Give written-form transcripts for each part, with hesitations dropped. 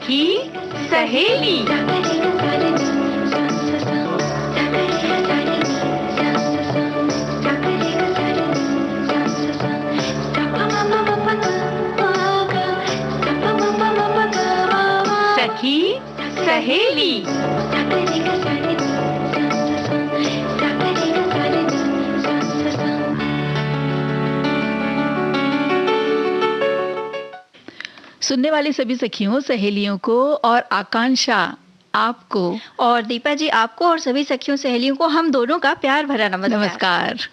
सखी सहेली। सखी सहेली। सुनने वाली सभी सखियों सहेलियों को और आकांक्षा आपको और दीपा जी आपको और सभी सखियों सहेलियों को हम दोनों का प्यार भरा नमस्कार।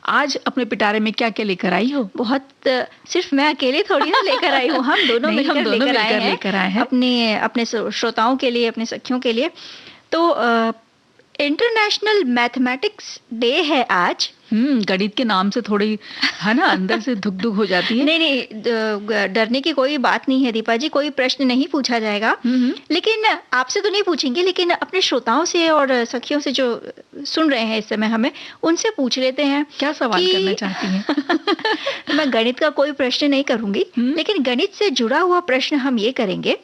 आज अपने पिटारे में क्या क्या लेकर आई हो? बहुत सिर्फ मैं अकेले थोड़ी ना लेकर आई हूँ, हम दोनों मिलकर लेकर आए हैं अपने श्रोताओं के लिए, अपने सखियों के लिए। तो इंटरनेशनल मैथमेटिक्स डे है आज। गणित के नाम से थोड़ी है ना अंदर से धुक धुक हो जाती है। नहीं, डरने की कोई बात नहीं है दीपा जी, कोई प्रश्न नहीं पूछा जाएगा। लेकिन आपसे तो नहीं पूछेंगे, लेकिन अपने श्रोताओं से और सखियों से जो सुन रहे हैं इस समय हमें, उनसे पूछ लेते हैं। क्या सवाल करना चाहती हैं? मैं गणित का कोई प्रश्न नहीं करूंगी, लेकिन गणित से जुड़ा हुआ प्रश्न हम ये करेंगे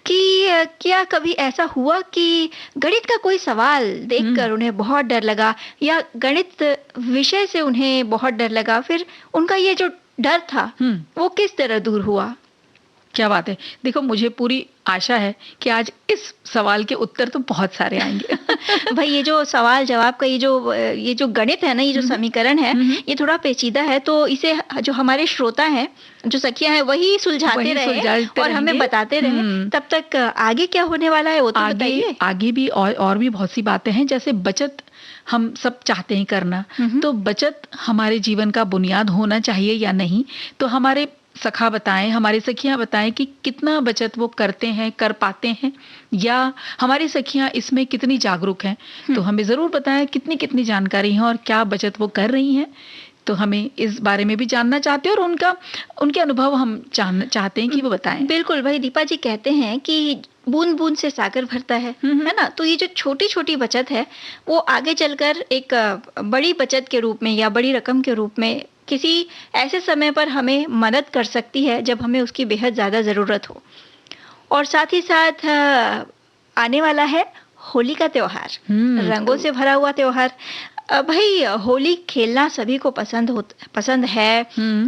कि क्या कभी ऐसा हुआ कि गणित का कोई सवाल देखकर उन्हें बहुत डर लगा, या गणित विषय से उन्हें बहुत डर लगा, फिर उनका ये जो डर था वो किस तरह दूर हुआ? क्या बात है। देखो, मुझे पूरी आशा है कि आज इस सवाल के उत्तर तो बहुत सारे आएंगे। भाई ये जो सवाल जवाब का ये जो गणित है ना, ये जो समीकरण है, ये थोड़ा पेचीदा है, तो इसे जो हमारे श्रोता हैं, जो सखियां हैं, वही सुलझाते रहे और हमें बताते रहे। तब तक आगे क्या होने वाला है वो तो बताइए। आगे भी और भी बहुत सी बातें हैं, जैसे बचत हम सब चाहते हैं करना, तो बचत हमारे जीवन का बुनियाद होना चाहिए या नहीं, तो हमारे सखा बताएं, हमारी सखियां बताएं कि कितना बचत वो करते हैं, कर पाते हैं, या हमारी सखियां इसमें कितनी जागरूक हैं। तो हमें जरूर बताएं कितनी कितनी जानकारी है और क्या बचत वो कर रही हैं। तो हमें इस बारे में भी जानना चाहते हैं और उनके अनुभव हम चाहते हैं कि वो बताएं। बिल्कुल भाई, दीपा जी कहते हैं कि बूंद बूंद से सागर भरता है ना। तो ये जो छोटी छोटी बचत है वो आगे चलकर एक बड़ी बचत के रूप में या बड़ी रकम के रूप में किसी ऐसे समय पर हमें मदद कर सकती है जब हमें उसकी बेहद ज़्यादा ज़रूरत हो। और साथ ही साथ आने वाला है होली का त्योहार, रंगों से भरा हुआ त्योहार। भाई होली खेलना सभी को पसंद है,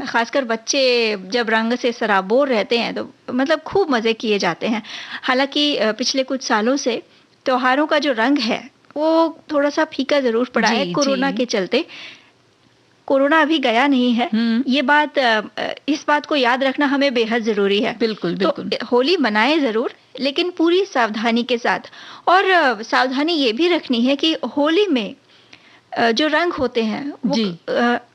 खासकर बच्चे जब रंग से सराबोर रहते हैं तो मतलब खूब मज़े किए जाते हैं। हालांकि पिछले कुछ सालों से त्योहारों का जो रंग है वो थोड़ा सा फीका ज़रूर पड़ा है कोरोना के चलते। कोरोना अभी गया नहीं है, इस बात को याद रखना हमें बेहद जरूरी है। बिल्कुल। तो होली मनाएं जरूर, लेकिन पूरी सावधानी के साथ। और सावधानी ये भी रखनी है कि होली में जो रंग होते हैं वो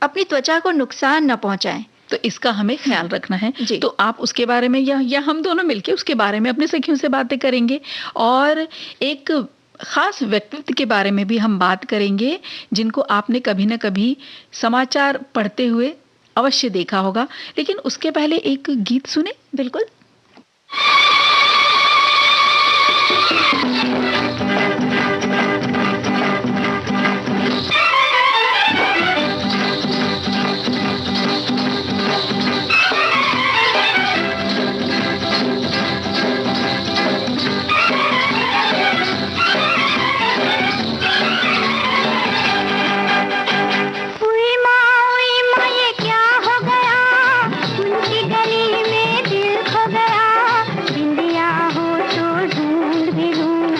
अपनी त्वचा को नुकसान न पहुंचाएं, तो इसका हमें ख्याल रखना है। तो आप उसके बारे में या हम दोनों मिलके उसके बारे में अपने सखियों से बातें करेंगे, और एक खास व्यक्तित्व के बारे में भी हम बात करेंगे जिनको आपने कभी न कभी समाचार पढ़ते हुए अवश्य देखा होगा। लेकिन उसके पहले एक गीत सुने। बिल्कुल। बिंदिया हो तो ढूंढ भी लूं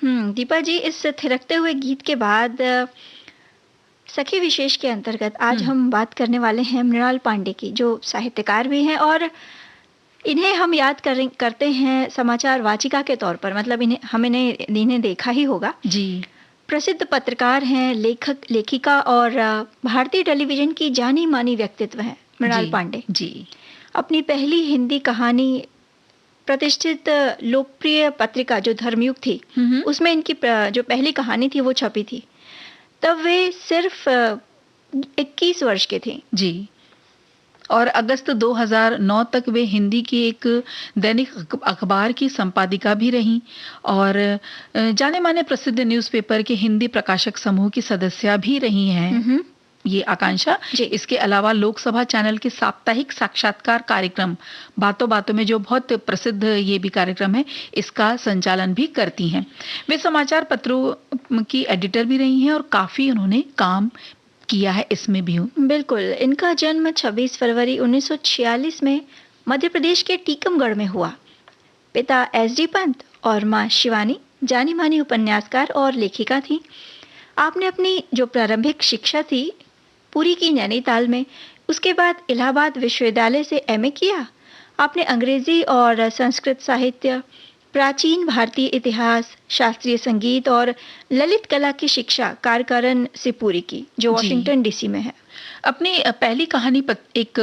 दीपा जी, इस थिरकते हुए गीत के बाद सखी विशेष के अंतर्गत आज हम बात करने वाले हैं मृणाल पांडे की, जो साहित्यकार भी हैं और इन्हें हम याद करते हैं समाचार वाचिका के तौर पर। मतलब इन्हें देखा ही होगा जी। प्रसिद्ध पत्रकार हैं, लेखक लेखिका और भारतीय टेलीविजन की जानी मानी व्यक्तित्व हैं मृणाल पांडे जी। अपनी पहली हिंदी कहानी प्रतिष्ठित लोकप्रिय पत्रिका जो धर्मयुग थी, उसमें इनकी जो पहली कहानी थी वो छपी थी। तब वे सिर्फ 21 वर्ष के थे। जी। और अगस्त 2009 तक वे हिंदी की एक दैनिक अखबार की संपादिका भी रहीं और जाने माने प्रसिद्ध न्यूज़पेपर के हिंदी प्रकाशक समूह की सदस्य भी रही हैं ये आकांक्षा। इसके अलावा लोकसभा चैनल के साप्ताहिक साक्षात्कार कार्यक्रम बातों बातों में, जो बहुत प्रसिद्ध ये भी कार्यक्रम है, इसका संचालन भी करती हैं। वे समाचार पत्रों की एडिटर भी रही हैं और काफी उन्होंने काम किया है इसमें भी। बिल्कुल। इनका जन्म 26 फरवरी 1946 में मध्य प्रदेश के टीकमगढ़ में हुआ। पिता एस.डी. पंत और मां शिवानी जानी मानी उपन्यासकार और लेखिका थी। आपने अपनी जो प्रारंभिक शिक्षा थी पूरी की नैनीताल में। उसके बाद इलाहाबाद विश्वविद्यालय से एमए किया। आपने अंग्रेजी और संस्कृत साहित्य, प्राचीन भारतीय इतिहास, शास्त्रीय संगीत और ललित कला की शिक्षा कारकरन से पूरी की, जो वाशिंगटन डीसी में है। अपनी पहली कहानी एक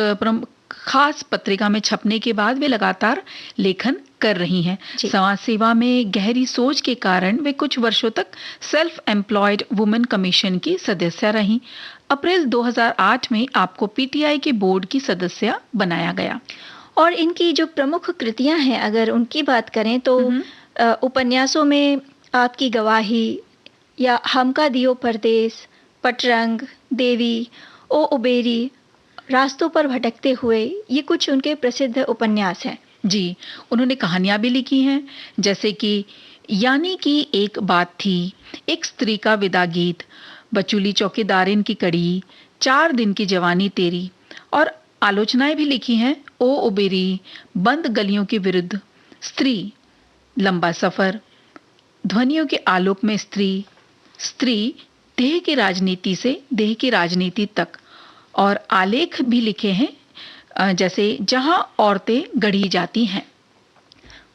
खास पत्रिका में छपने के बाद वे लगातार लेखन कर रही हैं। समाज सेवा में गहरी सोच के कारण वे कुछ वर्षों तक सेल्फ एम्प्लॉयड वुमेन कमीशन की सदस्य रहीं। अप्रैल 2008 में आपको पीटीआई के बोर्ड की सदस्य बनाया गया। और इनकी जो प्रमुख कृतियां हैं, अगर उनकी बात करें तो उपन्यासों में आपकी गवाही या हमका दियो परदेस, पटरंग, देवी, ओ उबेरी, रास्तों पर भटकते हुए, ये कुछ उनके प्रसिद्ध उपन्यास हैं। जी। उन्होंने कहानियां भी लिखी हैं, जैसे कि यानी कि एक बात थी, एक स्त्री का विदा गीत, बचूली चौकीदारिन की कड़ी, 4 दिन की जवानी तेरी, और आलोचनाएं भी लिखी हैं। ओ उबेरी, बंद गलियों के विरुद्ध, स्त्री, लंबा सफर, ध्वनियों के आलोक में स्त्री, स्त्री देह की राजनीति से देह की राजनीति तक, और आलेख भी लिखे हैं, जैसे जहां औरतें गढ़ी जाती हैं।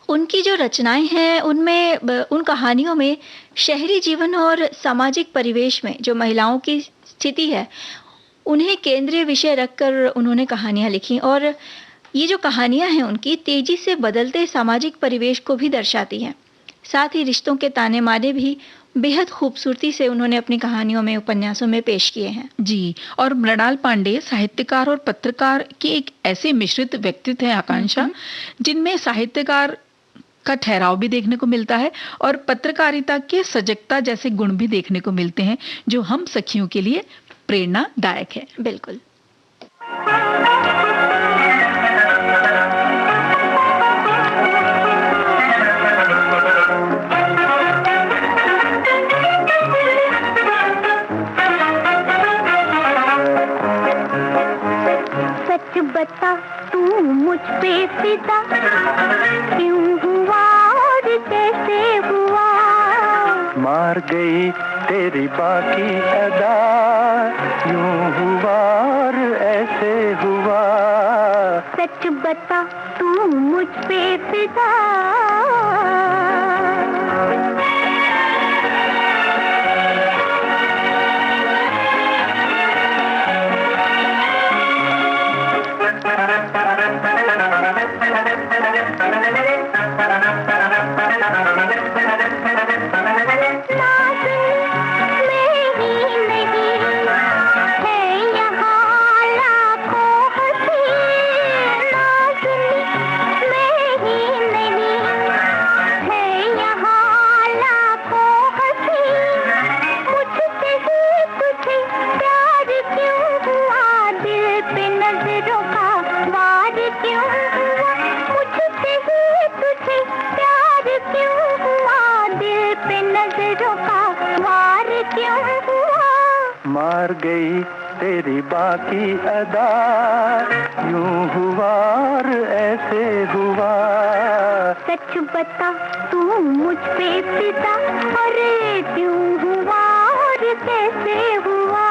उनकी जो रचनाएं हैं उनमें, उन कहानियों में शहरी जीवन और सामाजिक परिवेश में जो महिलाओं की स्थिति है उन्हें केंद्रीय विषय रखकर उन्होंने कहानियां लिखी। और ये जो कहानियां हैं उनकी तेजी से बदलते सामाजिक परिवेश को भी दर्शाती हैं। साथ ही रिश्तों के ताने माने भी बेहद खूबसूरती से उन्होंने अपनी कहानियों में, उपन्यासों में पेश किए हैं। जी। और मृणाल पांडे साहित्यकार और पत्रकार के एक ऐसे मिश्रित व्यक्तित्व हैं आकांक्षा, जिनमें साहित्यकार का ठहराव भी देखने को मिलता है और पत्रकारिता के सजगता जैसे गुण भी देखने को मिलते हैं, जो हम सखियों के लिए प्रेरणादायक है। बिल्कुल। सच बता तू मुझ पे फिदा क्यों हुआ और कैसे हुआ, मार गई तेरी बाकी अदा, यूं हुआ और ऐसे हुआ। सच बता तू मुझ पे फिदा। मार गई तेरी बाकी अदा, यूं हुआ और ऐसे हुआ। सच बता तू मुझ पे फिदा, अरे क्यों हुआ और कैसे हुआ।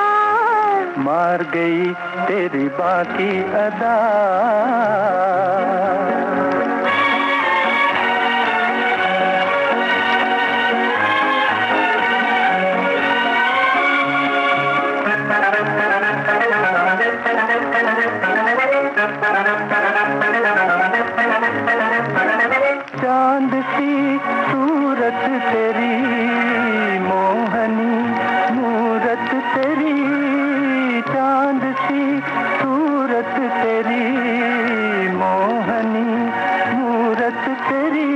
मार गई तेरी बाकी अदा। चांद सी सूरत तेरी, मोहनी मूरत तेरी, चांद सी सूरत तेरी, मोहनी मूरत तेरी,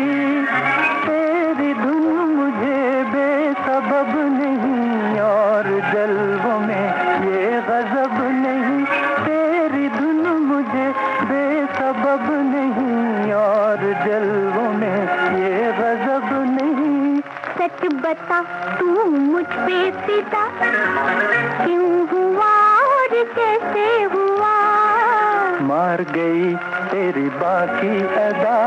तेरी धुन मुझे बेसबब नहीं और जल्वों में ये गजब नहीं, तेरी धुन मुझे बेसबब नहीं और जल्वों में ये गजब नहीं। सच बता तू मुझ पे फिदा, क्यों हुआ और कैसे हुआ। मार गई तेरी बाकी अदा,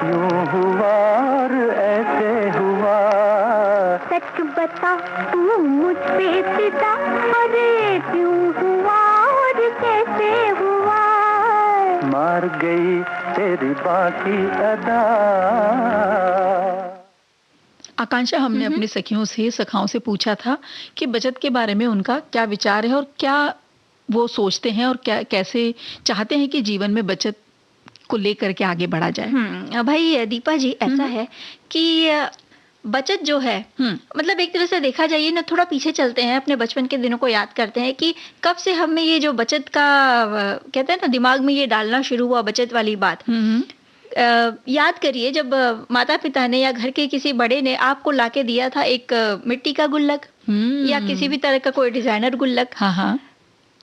यूं हुआ और ऐसे हुआ। सच बता तू मुझ पे फिदा, अरे क्यों हुआ और कैसे हुआ। मार गई तेरी बाकी अदा। आकांक्षा, हमने अपनी सखियों से सखाओं से पूछा था कि बचत के बारे में उनका क्या विचार है और क्या वो सोचते हैं और क्या कैसे चाहते हैं कि जीवन में बचत को लेकर के आगे बढ़ा जाए। भाई दीपा जी, ऐसा है कि बचत जो है, मतलब एक तरह से देखा जाइए ना, थोड़ा पीछे चलते हैं, अपने बचपन के दिनों को याद करते हैं कि कब से हमें ये जो बचत का कहते हैं ना, दिमाग में ये डालना शुरू हुआ बचत वाली बात। याद करिए, जब माता पिता ने या घर के किसी बड़े ने आपको लाके दिया था एक मिट्टी का गुल्लक या किसी भी तरह का कोई डिजाइनर गुल्लक, हाँ हाँ,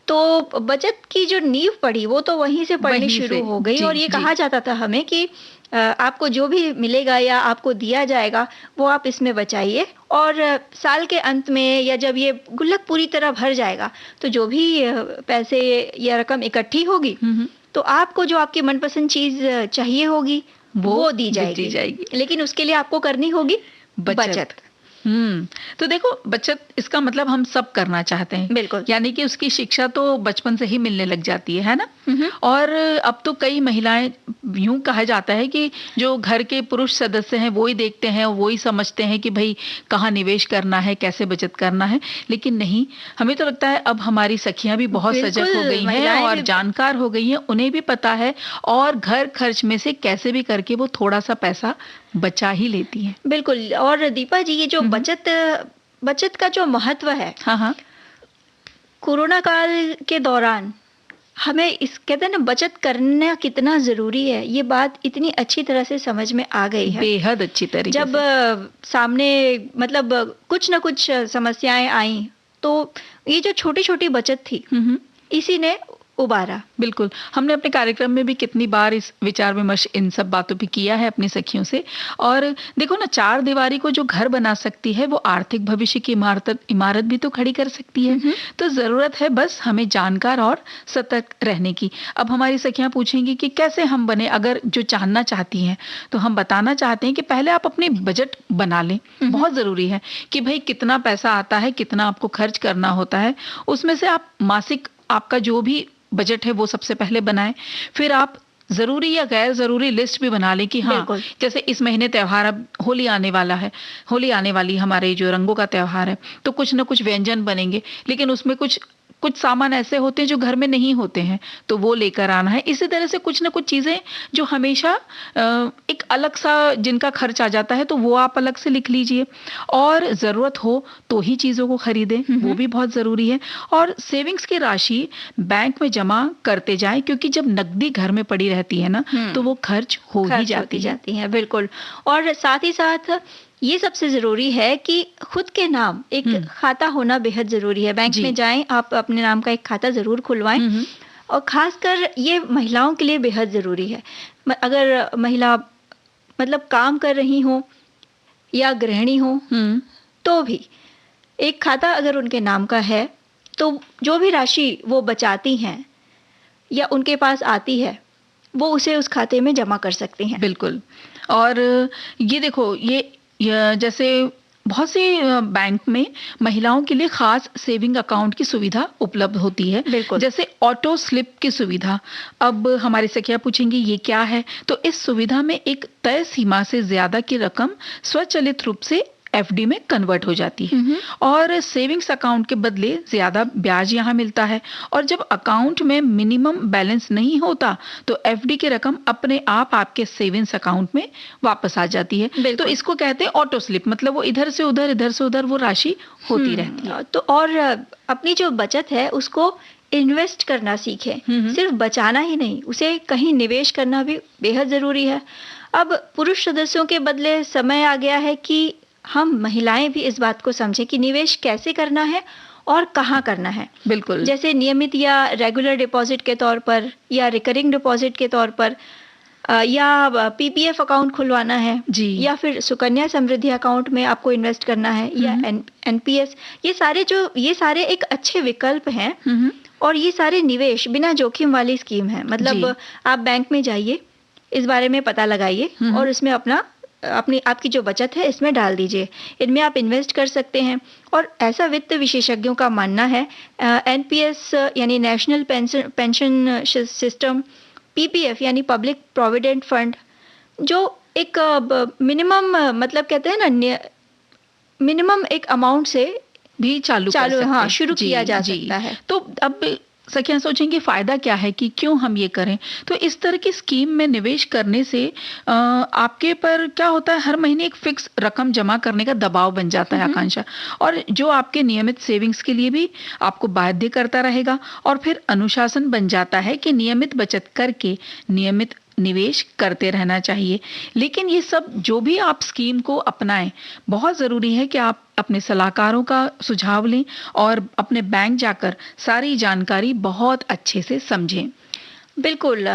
तो बचत की जो नींव पड़ी वो तो वहीं से पड़नी शुरू हो गई। और ये कहा जाता था हमें कि आपको जो भी मिलेगा या आपको दिया जाएगा वो आप इसमें बचाइए, और साल के अंत में या जब ये गुल्लक पूरी तरह भर जाएगा तो जो भी पैसे या रकम इकट्ठी होगी तो आपको जो आपकी मनपसंद चीज चाहिए होगी वो दी जाएगी। लेकिन उसके लिए आपको करनी होगी बचत। तो देखो, बचत इसका मतलब हम सब करना चाहते हैं, बिल्कुल। यानी कि उसकी शिक्षा तो बचपन से ही मिलने लग जाती है ना। और अब तो कई महिलाएं, यूं कहा जाता है कि जो घर के पुरुष सदस्य हैं वो ही देखते हैं, वो ही समझते हैं कि भाई कहाँ निवेश करना है, कैसे बचत करना है। लेकिन नहीं, हमें तो लगता है अब हमारी सखियां भी बहुत सजग हो गई हैं और जानकार हो गई हैं, उन्हें भी पता है और घर खर्च में से कैसे भी करके वो थोड़ा सा पैसा बचा ही लेती हैं। बिल्कुल। और दीपा जी, ये जो बचत का जो महत्व है, हाँ, कोरोना काल के दौरान हमें इस कहते हैं ना, बचत करना कितना जरूरी है, ये बात इतनी अच्छी तरह से समझ में आ गई है, बेहद अच्छी तरीके जब सामने मतलब कुछ ना कुछ समस्याएं आई तो ये जो छोटी छोटी बचत थी इसी ने उबारा। बिल्कुल, हमने अपने कार्यक्रम में भी कितनी बार इस विचार विमर्श इन सब बातों पे किया है अपनी सखियों से। और देखो ना, चार दीवारी को जो घर बना सकती है वो आर्थिक भविष्य की इमारत भी तो खड़ी कर सकती है। तो जरूरत है बस हमें जानकार और सतर्क रहने की। अब हमारी सखियां पूछेंगी कि कैसे हम बने, अगर जो जानना चाहती हैं तो हम बताना चाहते हैं कि पहले आप अपने बजट बना लें। बहुत जरूरी है कि भाई कितना पैसा आता है, कितना आपको खर्च करना होता है, उसमें से आप मासिक आपका जो भी बजट है वो सबसे पहले बनाएं। फिर आप जरूरी या गैर जरूरी लिस्ट भी बना लें कि हाँ, जैसे इस महीने त्योहार, अब होली आने वाला है, होली आने वाली हमारे जो रंगों का त्योहार है, तो कुछ ना कुछ व्यंजन बनेंगे, लेकिन उसमें कुछ सामान ऐसे होते हैं जो घर में नहीं होते हैं, तो वो लेकर आना है। इसी तरह से कुछ ना कुछ चीजें जो हमेशा एक अलग सा जिनका खर्च आ जाता है, तो वो आप अलग से लिख लीजिए। और जरूरत हो तो ही चीजों को खरीदें, वो भी बहुत जरूरी है। और सेविंग्स की राशि बैंक में जमा करते जाएं, क्योंकि जब नकदी घर में पड़ी रहती है ना तो वो खर्च हो ही जाती है। बिल्कुल। और साथ ही साथ ये सबसे जरूरी है कि खुद के नाम एक खाता होना बेहद जरूरी है। बैंक में जाएं, आप अपने नाम का एक खाता जरूर खुलवाएं। और खासकर ये महिलाओं के लिए बेहद जरूरी है। अगर महिला मतलब काम कर रही हो या गृहिणी हो तो भी एक खाता अगर उनके नाम का है तो जो भी राशि वो बचाती हैं या उनके पास आती है, वो उसे उस खाते में जमा कर सकती हैं। बिल्कुल। और ये देखो, ये जैसे बहुत से बैंक में महिलाओं के लिए खास सेविंग अकाउंट की सुविधा उपलब्ध होती है। बिल्कुल। जैसे ऑटो स्लिप की सुविधा। अब हमारे से क्या पूछेंगे ये क्या है, तो इस सुविधा में एक तय सीमा से ज्यादा की रकम स्वचालित रूप से एफडी में कन्वर्ट हो जाती है और सेविंग्स अकाउंट के बदले ज्यादा ब्याज यहाँ मिलता है। और जब अकाउंट में मिनिमम बैलेंस नहीं होता तो एफडी की रकम अपने आप आपके सेविंग्स अकाउंट में वापस आ जाती है। तो इसको कहते हैं ऑटो स्लिप, मतलब वो इधर से उधर वो राशि होती रहती है। तो और अपनी जो बचत है उसको इन्वेस्ट करना सीखें, सिर्फ बचाना ही नहीं, उसे कहीं निवेश करना भी बेहद जरूरी है। अब पुरुष सदस्यों के बदले समय आ गया है कि हम महिलाएं भी इस बात को समझें कि निवेश कैसे करना है और कहाँ करना है। बिल्कुल। जैसे नियमित या रेगुलर डिपॉजिट के तौर पर या रिकरिंग डिपॉजिट के तौर पर या पीपीएफ अकाउंट खुलवाना है जी, या फिर सुकन्या समृद्धि अकाउंट में आपको इन्वेस्ट करना है या एनपीएस। ये सारे एक अच्छे विकल्प हैं और ये सारे निवेश बिना जोखिम वाली स्कीम है। मतलब आप बैंक में जाइए, इस बारे में पता लगाइए और इसमें आपकी जो बचत है इसमें डाल दीजिए। इनमें आप इन्वेस्ट कर सकते हैं। और ऐसा वित्त विशेषज्ञों का मानना है एनपीएस यानी नेशनल पेंशन सिस्टम, पीपीएफ यानी पब्लिक प्रोविडेंट फंड, जो एक मिनिमम मतलब कहते हैं ना, मिनिमम एक अमाउंट से भी चालू कर सकते हैं, शुरू किया जा सकता है। तो अब सखियां सोचेंगे फायदा क्या है कि क्यों हम ये करें। तो इस तरह की स्कीम में निवेश करने से आपके पर क्या होता है, हर महीने एक फिक्स रकम जमा करने का दबाव बन जाता है आकांक्षा, और जो आपके नियमित सेविंग्स के लिए भी आपको बाध्य करता रहेगा। और फिर अनुशासन बन जाता है कि नियमित बचत करके नियमित निवेश करते रहना चाहिए। लेकिन ये सब जो भी आप स्कीम को अपनाएं, बहुत जरूरी है कि आप अपने सलाहकारों का सुझाव लें और अपने बैंक जाकर सारी जानकारी बहुत अच्छे से समझें। बिल्कुल,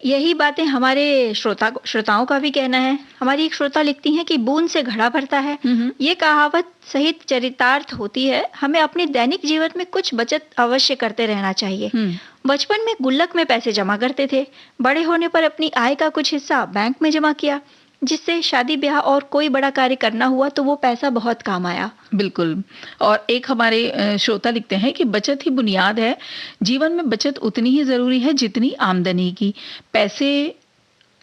यही बातें हमारे श्रोताओं का भी कहना है। हमारी एक श्रोता लिखती हैं कि बूंद से घड़ा भरता है, ये कहावत सहित चरितार्थ होती है। हमें अपने दैनिक जीवन में कुछ बचत अवश्य करते रहना चाहिए। बचपन में गुल्लक में पैसे जमा करते थे, बड़े होने पर अपनी आय का कुछ हिस्सा बैंक में जमा किया, जिससे शादी ब्याह और कोई बड़ा कार्य करना हुआ तो वो पैसा बहुत काम आया। बिल्कुल। और एक हमारे श्रोता लिखते हैं कि बचत ही बुनियाद है, जीवन में बचत उतनी ही जरूरी है जितनी आमदनी की। पैसे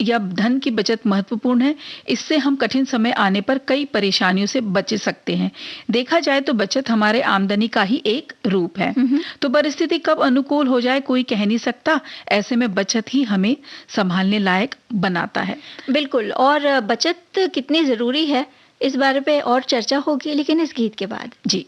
या धन की बचत महत्वपूर्ण है, इससे हम कठिन समय आने पर कई परेशानियों से बच सकते हैं। देखा जाए तो बचत हमारे आमदनी का ही एक रूप है। तो परिस्थिति कब अनुकूल हो जाए कोई कह नहीं सकता, ऐसे में बचत ही हमें संभालने लायक बनाता है। बिल्कुल, और बचत कितनी जरूरी है इस बारे पे और चर्चा होगी, लेकिन इस गीत के बाद। जी।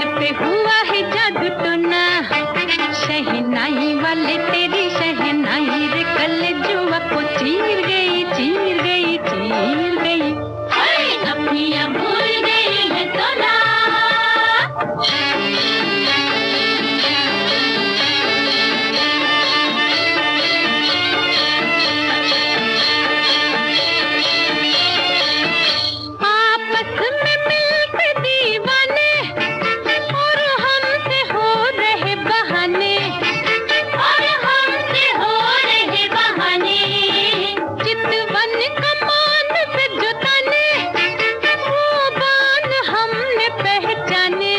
पे हुआ है जादू टोना, शहनाई वाले तेरी शहनाई रे कलेजुआ को चीर गई, चीर गई, चीर गई। अपनियां भूल गई है तो ना। आपस में मिलते दीवाने और हमसे हो रहे बहाने, और हमसे हो रहे बहाने। चितवन कमान से जो ताने, वो बान हमने पहचाने,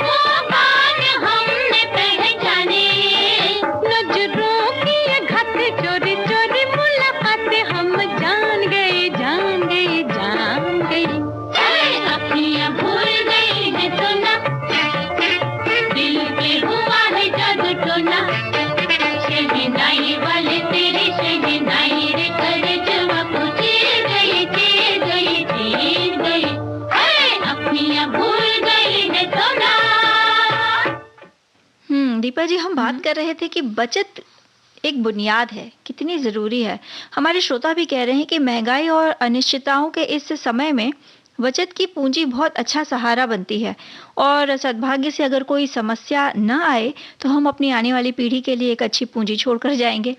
वो बान हमने पहचाने। नजरों की ये घात चोरी चोरी मुलाकातें हम जान गए, जान गए, जान गए। अपनियां भूल गई है तो ना, दिल पे हुआ है जादू टोना, शहनाई वाले तेरी शहनाई रे कलेजुआ को चीर गई, चीर गई, चीर गई। अपनियां भूल गई है तो ना। दीपा जी, हम बात कर रहे थे कि बचत एक बुनियाद है, कितनी ज़रूरी है। हमारे श्रोता भी कह रहे हैं कि महंगाई और अनिश्चितताओं के इस समय में बचत की पूंजी बहुत अच्छा सहारा बनती है, और सद्भाग्य से अगर कोई समस्या न आए तो हम अपनी आने वाली पीढ़ी के लिए एक अच्छी पूंजी छोड़कर जाएंगे।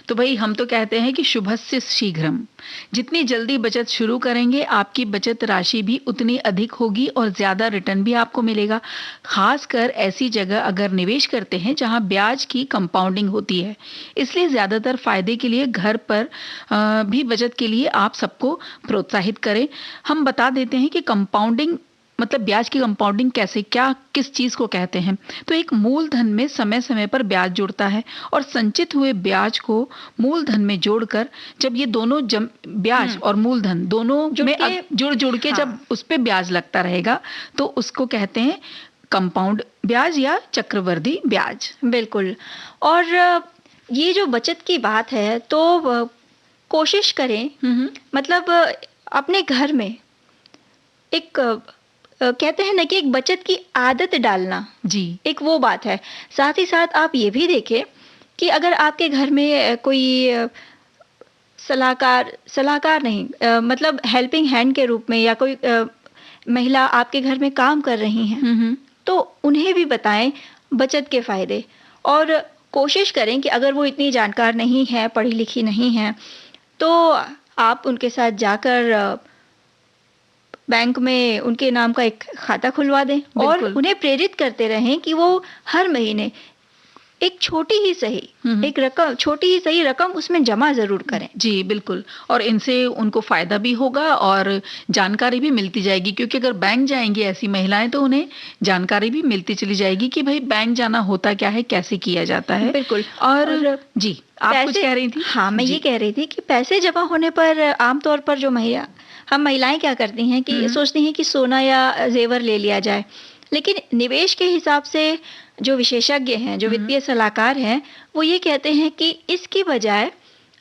तो भाई हम तो कहते हैं कि शुभस्य शीघ्रम, जितनी जल्दी बचत शुरू करेंगे आपकी बचत राशि भी उतनी अधिक होगी और ज्यादा रिटर्न भी आपको मिलेगा। खासकर ऐसी जगह अगर निवेश करते हैं जहां ब्याज की कंपाउंडिंग होती है। इसलिए ज्यादातर फायदे के लिए घर पर भी बचत के लिए आप सबको प्रोत्साहित करें। हम बता देते हैं कि कंपाउंडिंग मतलब ब्याज की कंपाउंडिंग कैसे, क्या, किस चीज को कहते हैं। तो एक मूलधन में समय समय पर ब्याज जुड़ता है और संचित हुए ब्याज को मूलधन में जोड़कर जब ये दोनों ब्याज और मूलधन दोनों में जुड़ के जब उस पे ब्याज लगता रहेगा तो उसको कहते हैं कंपाउंड ब्याज या चक्रवृद्धि ब्याज। बिल्कुल। और ये जो बचत की बात है तो कोशिश करें, मतलब अपने घर में एक कहते हैं ना कि एक बचत की आदत डालना, जी, एक वो बात है। साथ ही साथ आप ये भी देखें कि अगर आपके घर में कोई सलाहकार नहीं, मतलब हेल्पिंग हैंड के रूप में या कोई महिला आपके घर में काम कर रही हैं, तो उन्हें भी बताएं बचत के फायदे, और कोशिश करें कि अगर वो इतनी जानकार नहीं है, पढ़ी लिखी नहीं है, तो आप उनके साथ जाकर बैंक में उनके नाम का एक खाता खुलवा दें और उन्हें प्रेरित करते रहें कि वो हर महीने एक छोटी ही सही रकम उसमें जमा जरूर करें। जी बिल्कुल, और इनसे उनको फायदा भी होगा और जानकारी भी मिलती जाएगी, क्योंकि अगर बैंक जाएंगी ऐसी महिलाएं तो उन्हें जानकारी भी मिलती चली जाएगी कि भाई बैंक जाना होता क्या है, कैसे किया जाता है। बिल्कुल। और जी आप कुछ कह रही थी? हाँ, मैं ये कह रही थी कि पैसे जमा होने पर आमतौर पर जो हम महिलाएं क्या करती हैं कि सोचती हैं कि सोना या जेवर ले लिया जाए, लेकिन निवेश के हिसाब से जो विशेषज्ञ हैं, जो वित्तीय सलाहकार हैं, वो ये कहते हैं कि इसकी बजाय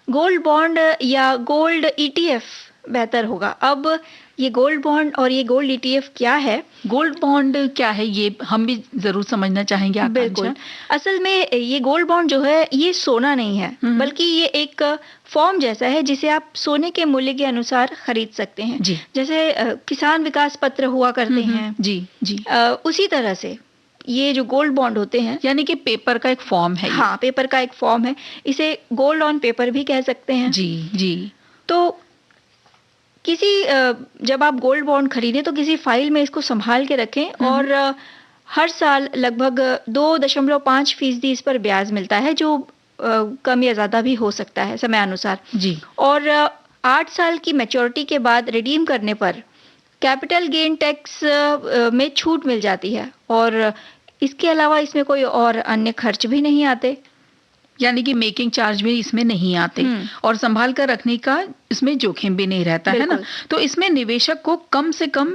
गोल्ड बॉन्ड या गोल्ड ईटीएफ बेहतर होगा। अब ये गोल्ड बॉन्ड और ये गोल्ड ईटीएफ क्या है, गोल्ड बॉन्ड क्या है, ये हम भी जरूर समझना चाहेंगे। बिल्कुल। असल में ये गोल्ड बॉन्ड जो है ये सोना नहीं है, बल्कि ये एक फॉर्म जैसा है जिसे आप सोने के मूल्य के अनुसार खरीद सकते हैं। जी। जैसे किसान विकास पत्र हुआ करते हैं, जी जी, उसी तरह से ये जो गोल्ड बॉन्ड होते हैं, यानी कि पेपर का एक फॉर्म है। हाँ, पेपर का एक फॉर्म है, इसे गोल्ड ऑन पेपर भी कह सकते हैं। जी जी। तो जब आप गोल्ड बॉन्ड खरीदें तो किसी फाइल में इसको संभाल के रखें और हर साल लगभग 2.5% इस पर ब्याज मिलता है, जो कम या ज्यादा भी हो सकता है समय अनुसार। जी। और 8 साल की मैच्योरिटी के बाद रिडीम करने पर कैपिटल गेन टैक्स में छूट मिल जाती है, और इसके अलावा इसमें कोई और अन्य खर्च भी नहीं आते, यानी कि मेकिंग चार्ज भी इसमें नहीं आते, और संभाल कर रखने का इसमें जोखिम भी नहीं रहता है ना। तो इसमें निवेशक को कम से कम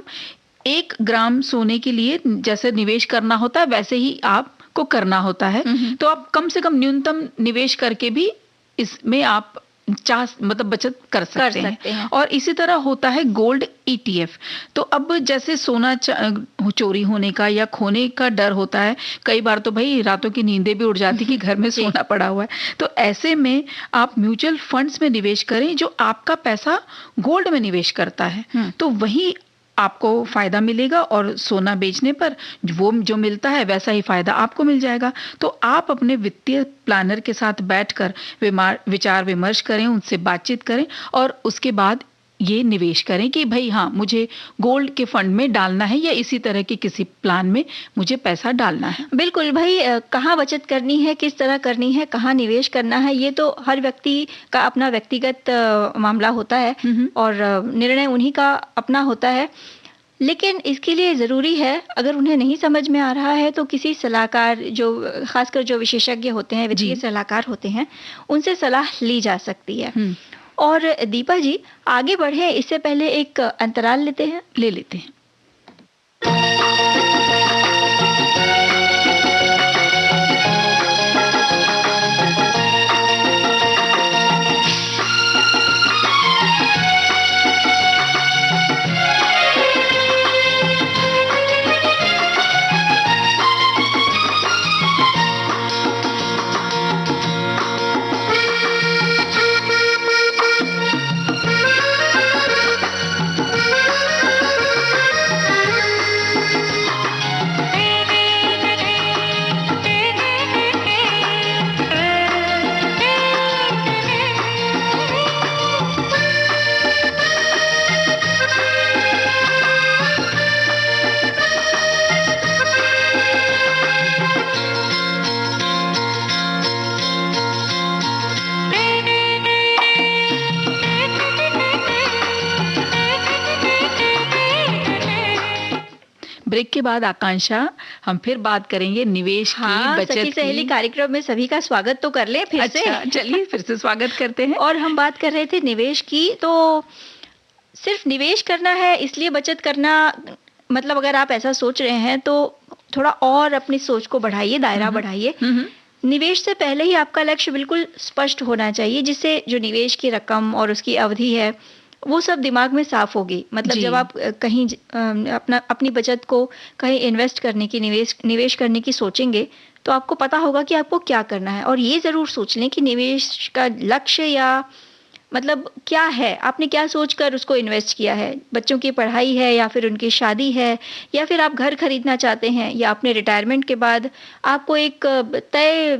1 ग्राम सोने के लिए जैसे निवेश करना होता है वैसे ही आपको करना होता है। तो आप कम से कम न्यूनतम निवेश करके भी इसमें आप मतलब बचत कर सकते सकते हैं। और इसी तरह होता है गोल्ड ETF। तो अब जैसे सोना चोरी होने का या खोने का डर होता है, कई बार तो भाई रातों की नींदें भी उड़ जाती कि घर में सोना पड़ा हुआ है, तो ऐसे में आप म्यूचुअल फंड्स में निवेश करें जो आपका पैसा गोल्ड में निवेश करता है, तो वही आपको फायदा मिलेगा और सोना बेचने पर वो जो मिलता है वैसा ही फायदा आपको मिल जाएगा। तो आप अपने वित्तीय प्लानर के साथ बैठकर विचार विमर्श करें, उनसे बातचीत करें और उसके बाद ये निवेश करें कि भाई हाँ, मुझे गोल्ड के फंड में डालना है या इसी तरह के किसी प्लान में मुझे पैसा डालना है। बिल्कुल भाई, कहाँ बचत करनी है, किस तरह करनी है, कहाँ निवेश करना है, ये तो हर व्यक्ति का अपना व्यक्तिगत मामला होता है और निर्णय उन्हीं का अपना होता है। लेकिन इसके लिए ज़रूरी है, अगर उन्हें नहीं समझ में आ रहा है तो किसी सलाहकार, जो खासकर जो विशेषज्ञ होते हैं, वित्तीय सलाहकार होते हैं, उनसे सलाह ली जा सकती है। और दीपा जी, आगे बढ़े इससे पहले एक अंतराल लेते हैं। ले लेते हैं। ब्रेक के बाद आकांक्षा, हम फिर बात करेंगे निवेश की, बचत सखी सहेली कार्यक्रम में सभी का स्वागत तो कर ले फिर से। चलिए फिर से स्वागत करते हैं। और हम बात कर रहे थे निवेश की। तो सिर्फ निवेश करना है इसलिए बचत करना, मतलब अगर आप ऐसा सोच रहे हैं तो थोड़ा और अपनी सोच को बढ़ाइए, दायरा बढ़ाइए। निवेश से पहले ही आपका लक्ष्य बिल्कुल स्पष्ट होना चाहिए, जिससे जो निवेश की रकम और उसकी अवधि है वो सब दिमाग में साफ होगी। मतलब जब आप कहीं अपनी बचत को कहीं इन्वेस्ट करने की, निवेश करने की सोचेंगे तो आपको पता होगा कि आपको क्या करना है। और ये ज़रूर सोच लें कि निवेश का लक्ष्य या मतलब क्या है, आपने क्या सोचकर उसको इन्वेस्ट किया है। बच्चों की पढ़ाई है या फिर उनकी शादी है, या फिर आप घर खरीदना चाहते हैं, या अपने रिटायरमेंट के बाद आपको एक तय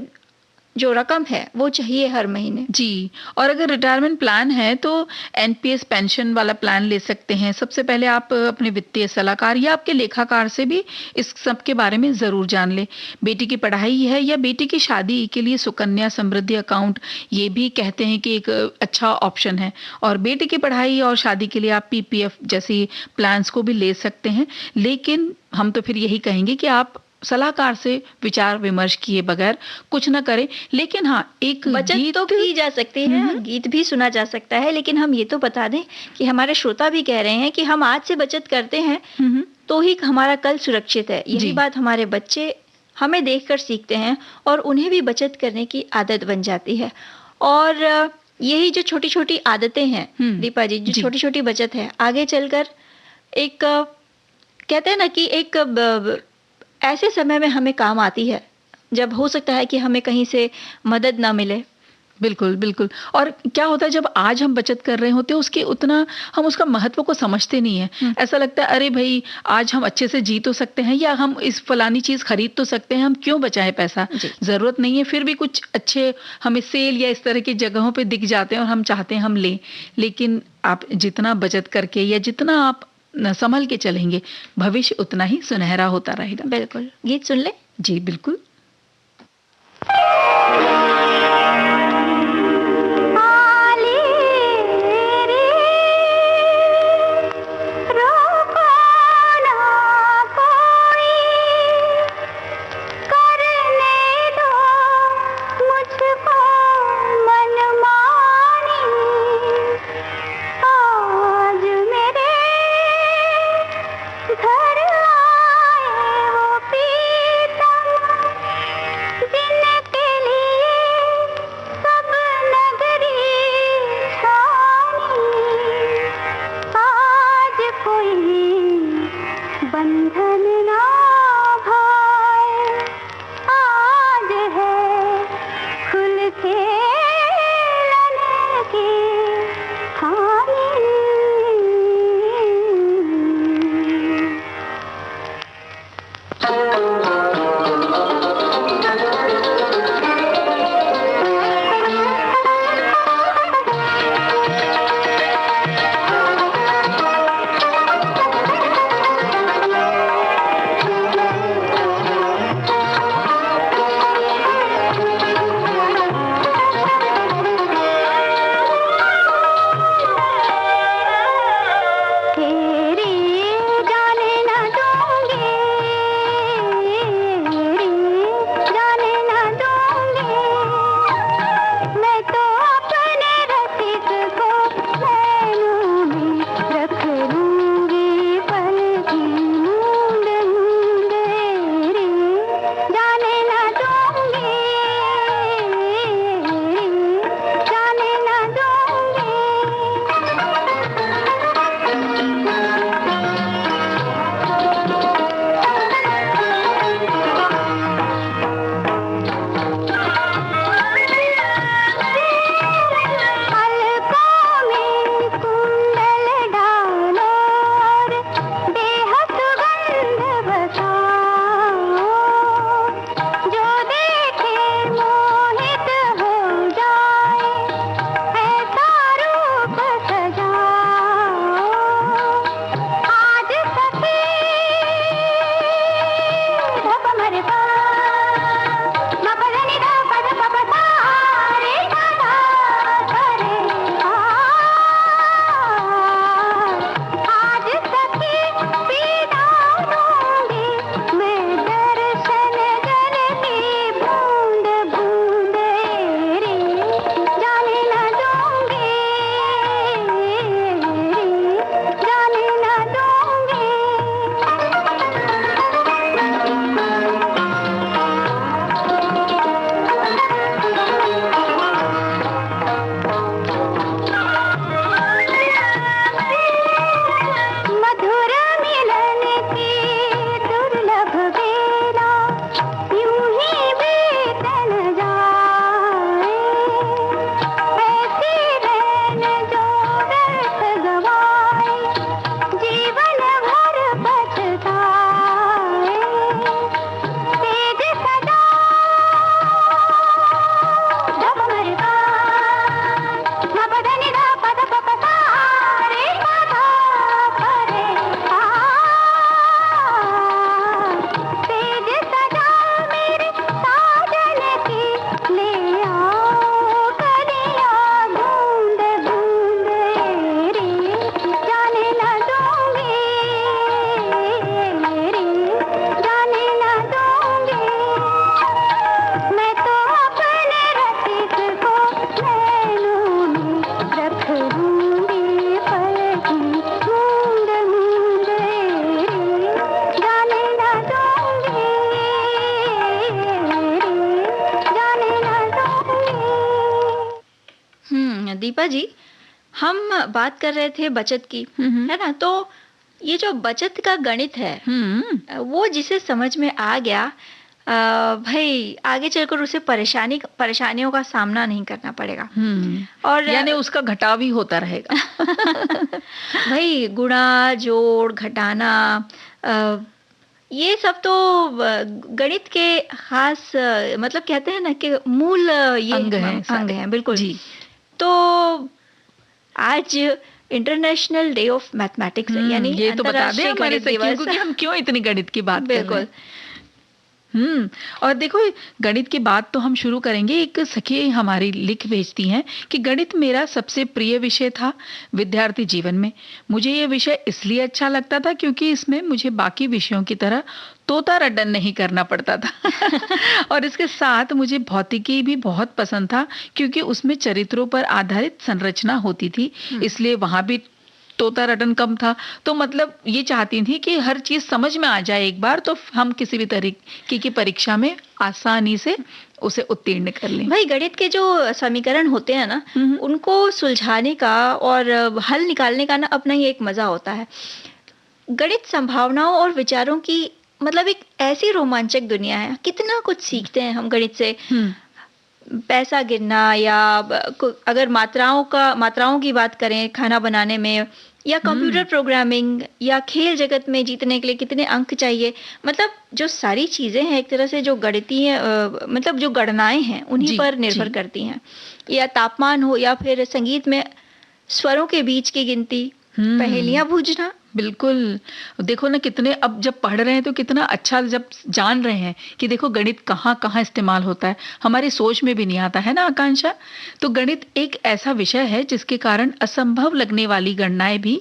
जो रकम है वो चाहिए हर महीने। जी, और अगर रिटायरमेंट प्लान है तो एनपीएस पेंशन वाला प्लान ले सकते हैं। सबसे पहले आप अपने वित्तीय सलाहकार या आपके लेखाकार से भी इस सब के बारे में ज़रूर जान लें। बेटी की पढ़ाई है या बेटी की शादी के लिए सुकन्या समृद्धि अकाउंट, ये भी कहते हैं कि एक अच्छा ऑप्शन है। और बेटी की पढ़ाई और शादी के लिए आप पीपीएफ जैसी प्लान्स को भी ले सकते हैं। लेकिन हम तो फिर यही कहेंगे कि आप सलाहकार से विचार विमर्श किए बगैर कुछ न करें। लेकिन हाँ, एक बचत गीत तो की जा सकती है, गीत भी सुना जा सकता है। लेकिन हम ये तो बता दें कि हमारे श्रोता भी कह रहे हैं कि हम आज से बचत करते हैं तो ही हमारा कल सुरक्षित है। यही बात हमारे बच्चे हमें देखकर सीखते हैं और उन्हें भी बचत करने की आदत बन जाती है। और यही जो छोटी छोटी आदतें हैं दीपा जी, जो छोटी छोटी बचत है, आगे चलकर एक कहते हैं ना कि एक ऐसे समय में हमें काम आती है जब हो सकता है कि हमें कहीं से मदद ना मिले। बिल्कुल बिल्कुल। और क्या होता है, जब आज हम बचत कर रहे होते हैं उसके उतना हम उसका महत्व को समझते नहीं है। ऐसा लगता है अरे भाई आज हम अच्छे से जी तो सकते हैं, या हम इस फलानी चीज खरीद तो सकते हैं, हम क्यों बचाएं पैसा, जरूरत नहीं है। फिर भी कुछ अच्छे हमें सेल या इस तरह की जगहों पे दिख जाते हैं और हम चाहते हैं हम लें। लेकिन आप जितना बचत करके या जितना आप संभल के चलेंगे, भविष्य उतना ही सुनहरा होता रहेगा। बिल्कुल। गीत सुन ले। जी बिल्कुल। घर आए वो पीतम दीपा जी, हम बात कर रहे थे बचत की, है ना? तो ये जो बचत का गणित है, वो जिसे समझ में आ गया, भाई आगे चलकर उसे परेशानियों का सामना नहीं करना पड़ेगा। और यानी उसका घटाव भी होता रहेगा। भाई गुणा, जोड़, घटाना, ये सब तो गणित के खास मतलब कहते हैं ना कि मूल ये अंग हैं, बिल्कुल जी। तो आज इंटरनेशनल डे ऑफ मैथमेटिक्स है, यानी ये तो बता दें हमारे गणित सखियों दिवस। को कि हम क्यों इतनी गणित की बात कर रहे बिल्कुल। हैं। और देखो, गणित की बात तो हम शुरू करेंगे। एक सखी हमारी लिख भेजती हैं कि गणित मेरा सबसे प्रिय विषय था विद्यार्थी जीवन में। मुझे ये विषय इसलिए अच्छा लगता था क्योंकि इसमें मुझे बाकी विषयों की तरह तोता रटन नहीं करना पड़ता था। और इसके साथ मुझे भौतिकी भी बहुत पसंद था क्योंकि उसमें चरित्रों पर आधारित संरचना होती थी, इसलिए वहां भी तोता रटन कम था। तो मतलब ये चाहती थी कि हर चीज समझ में आ जाए एक बार, तो हम किसी भी तरीके की परीक्षा में आसानी से उसे उत्तीर्ण कर लें। भाई गणित के जो समीकरण होते हैं ना, उनको सुलझाने का और हल निकालने का ना अपना ही एक मजा होता है। गणित संभावनाओं और विचारों की मतलब एक ऐसी रोमांचक दुनिया है, कितना कुछ सीखते हैं हम गणित से। पैसा गिनना, या अगर मात्राओं की बात करें खाना बनाने में, या कंप्यूटर प्रोग्रामिंग, या खेल जगत में जीतने के लिए कितने अंक चाहिए, मतलब जो सारी चीजें हैं एक तरह से जो गणितीय मतलब जो गणनाएं हैं उन्हीं पर निर्भर करती हैं। या तापमान हो, या फिर संगीत में स्वरों के बीच की गिनती, पहेलियां बूझना। बिल्कुल। देखो ना, कितने अब जब पढ़ रहे हैं तो कितना अच्छा जब जान रहे हैं कि देखो गणित कहाँ कहाँ इस्तेमाल होता है, हमारी सोच में भी नहीं आता है ना आकांक्षा। तो गणित एक ऐसा विषय है जिसके कारण असंभव लगने वाली गणनाएं भी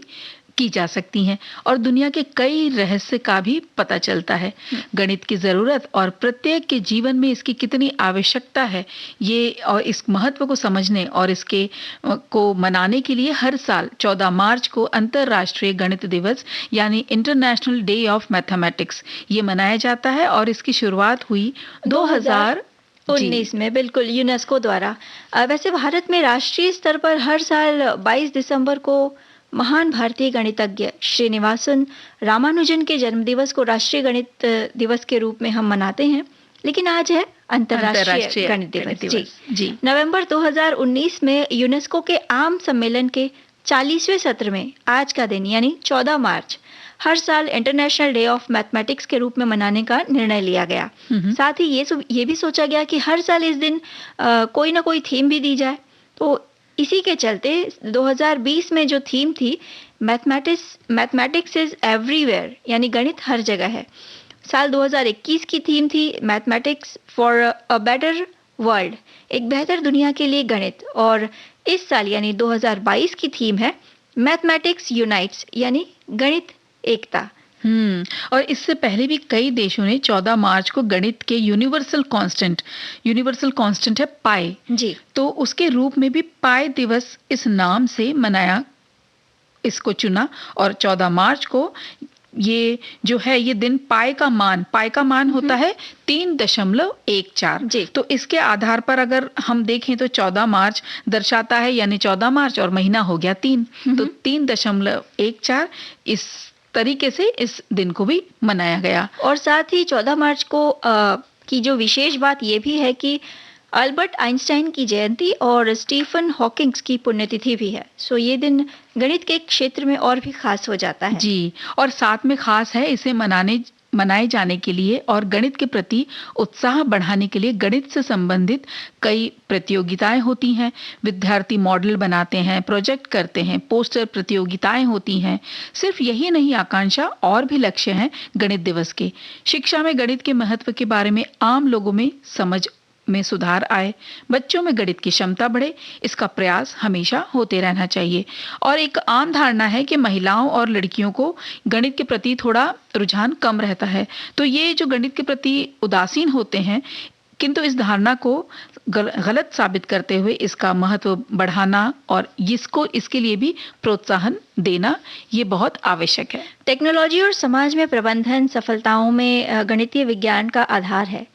की जा सकती हैं और दुनिया के कई रहस्य का भी पता चलता है। गणित की जरूरत और प्रत्येक के जीवन में इसकी कितनी आवश्यकता है, ये और इस महत्व को समझने और इसके को मनाने के लिए हर साल 14 मार्च को अंतर्राष्ट्रीय गणित दिवस यानी इंटरनेशनल डे ऑफ मैथमेटिक्स ये मनाया जाता है और इसकी शुरुआत हुई 2019 में, बिल्कुल, यूनेस्को द्वारा। वैसे भारत में राष्ट्रीय स्तर पर हर साल 22 दिसंबर को महान भारतीय गणितज्ञ श्रीनिवासन रामानुजन के जन्मदिवस को राष्ट्रीय गणित दिवस के रूप में हम मनाते हैं, लेकिन आज है अंतर्राष्ट्रीय गणित दिवस। जी। नवंबर 2019 में यूनेस्को के आम सम्मेलन के 40वें सत्र में आज का दिन यानी 14 मार्च हर साल इंटरनेशनल डे ऑफ मैथमेटिक्स के रूप में मनाने का निर्णय लिया गया। साथ ही ये भी सोचा गया कि हर साल इस दिन कोई ना कोई थीम भी दी जाए। तो इसी के चलते 2020 में जो थीम थी मैथमेटिक्स इज एवरीवेयर, यानी गणित हर जगह है। साल 2021 की थीम थी mathematics for a better world, एक बेहतर दुनिया के लिए गणित। और इस साल यानी 2022 की थीम है मैथमेटिक्स यूनाइट्स, यानी गणित एकता। और इससे पहले भी कई देशों ने 14 मार्च को गणित के यूनिवर्सल कांस्टेंट है पाई जी, तो उसके रूप में भी पाई दिवस इस नाम से मनाया, इसको चुना। और 14 मार्च को ये जो है ये दिन पाई का मान होता है 3.14 जी। तो इसके आधार पर अगर हम देखें तो 14 मार्च दर्शाता है, यानी 14 मार्च और महीना हो गया 3, तो 3.14 इस तरीके से इस दिन को भी मनाया गया। और साथ ही 14 मार्च को की जो विशेष बात ये भी है कि अल्बर्ट आइंस्टाइन की जयंती और स्टीफन हॉकिंग्स की पुण्यतिथि भी है। सो ये दिन गणित के क्षेत्र में और भी खास हो जाता है। जी, और साथ में खास है इसे मनाए जाने के लिए और गणित के प्रति उत्साह बढ़ाने के लिए गणित से संबंधित कई प्रतियोगिताएं होती हैं। विद्यार्थी मॉडल बनाते हैं, प्रोजेक्ट करते हैं, पोस्टर प्रतियोगिताएं होती हैं। सिर्फ यही नहीं आकांक्षा, और भी लक्ष्य हैं गणित दिवस के। शिक्षा में गणित के महत्व के बारे में आम लोगों में समझ में सुधार आए, बच्चों में गणित की क्षमता बढ़े, इसका प्रयास हमेशा होते रहना चाहिए। और एक आम धारणा है कि महिलाओं और लड़कियों को गणित के प्रति थोड़ा रुझान कम रहता है, तो ये जो गणित के प्रति उदासीन होते हैं, किंतु इस धारणा को गलत साबित करते हुए इसका महत्व बढ़ाना और इसके लिए भी प्रोत्साहन देना ये बहुत आवश्यक है। टेक्नोलॉजी और समाज में प्रबंधन सफलताओं में गणितीय विज्ञान का आधार है।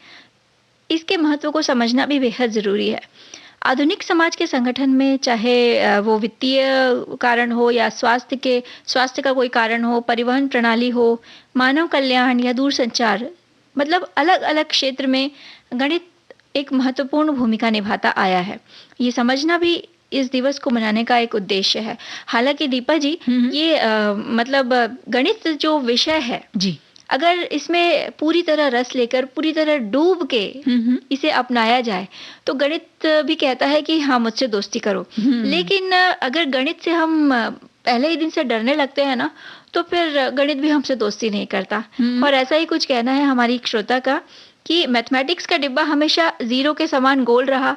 इसके महत्व को समझना भी बेहद जरूरी है। आधुनिक समाज के संगठन में चाहे वो वित्तीय कारण हो या स्वास्थ्य का कोई कारण हो, परिवहन प्रणाली हो, मानव कल्याण या दूरसंचार, मतलब अलग-अलग क्षेत्र में गणित एक महत्वपूर्ण भूमिका निभाता आया है। ये समझना भी इस दिवस को मनाने का एक उद्देश्य है। हालाँकि दीपा जी, ये मतलब गणित जो विषय है, जी, अगर इसमें पूरी तरह रस लेकर, पूरी तरह डूब के इसे अपनाया जाए, तो गणित भी कहता है कि हाँ, मुझसे दोस्ती करो। लेकिन अगर गणित से हम पहले ही दिन से डरने लगते हैं ना, तो फिर गणित भी हमसे दोस्ती नहीं करता। और ऐसा ही कुछ कहना है हमारी एक श्रोता का कि मैथमेटिक्स का डिब्बा हमेशा ज़ीरो के समान गोल रहा।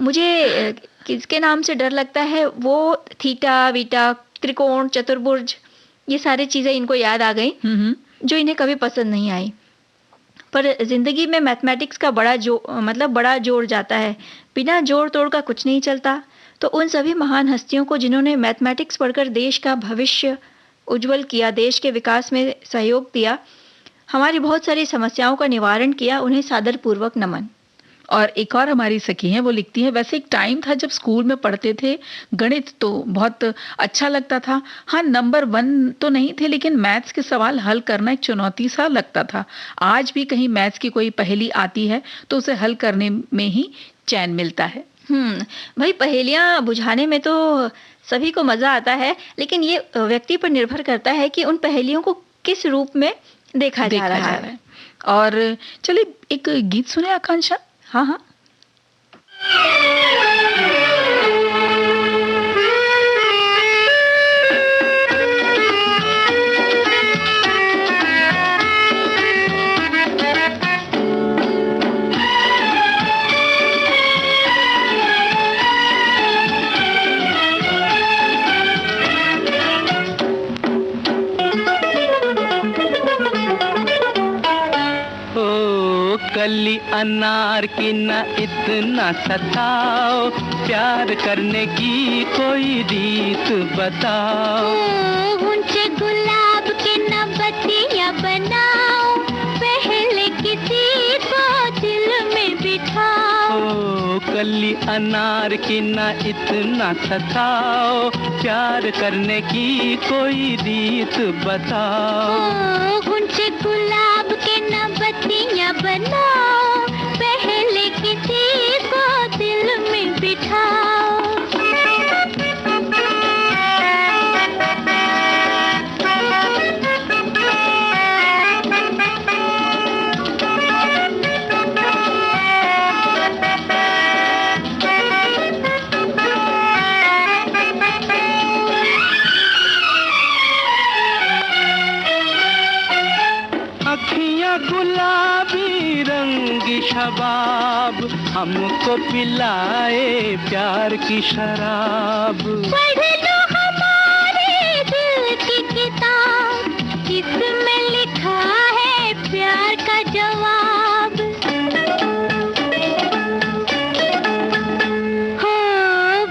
मुझे किसके नाम से डर लगता है, वो थीटा, बीटा, त्रिकोण, चतुर्भुज, ये सारी चीज़ें इनको याद आ गई, जो इन्हें कभी पसंद नहीं आई। पर ज़िंदगी में मैथमेटिक्स का बड़ा जोड़ जाता है। बिना जोड़ तोड़ का कुछ नहीं चलता। तो उन सभी महान हस्तियों को जिन्होंने मैथमेटिक्स पढ़कर देश का भविष्य उज्जवल किया, देश के विकास में सहयोग दिया, हमारी बहुत सारी समस्याओं का निवारण किया, उन्हें सादर पूर्वक नमन। और एक और हमारी सखी हैं, वो लिखती हैं, वैसे एक टाइम था जब स्कूल में पढ़ते थे गणित तो बहुत अच्छा लगता था। हाँ, नंबर 1 तो नहीं थे, लेकिन मैथ्स के सवाल हल करना एक चुनौती सा लगता था। आज भी कहीं मैथ्स की कोई पहेली आती है तो उसे हल करने में ही चैन मिलता है। भाई, पहेलियां बुझाने में तो सभी को मजा आता है, लेकिन ये व्यक्ति पर निर्भर करता है कि उन पहेलियों को किस रूप में देखा जा रहा है। और चलिए एक गीत सुने आकांक्षा। हाँ हाँ। कली अनार की न इतना सताओ, प्यार करने की कोई रीत बताओ। ऊंचे गुलाब के न बत्तियां बनाओ, पहले किसी को दिल में बिठाओ। कली अनार की न इतना सताओ, प्यार करने की कोई रीत बताओ। ऊंचे गुलाब के न बत्तियां बनाओ, पहले किसी को दिल में बिठाओ। गुलाबी रंग शबाब हमको पिलाए प्यार की शराब। पढ़ लो हमारे दिल की किताब, इसमें लिखा है प्यार का जवाब। हो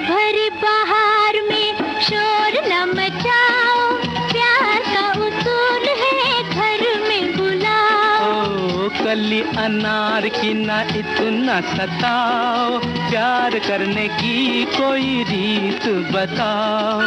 भरी बहार में शोर न मचाओ, प्यार का उसूल है घर में बुलाओ। कली अनार की न इतना सताओ, प्यार करने की कोई रीत बताओ।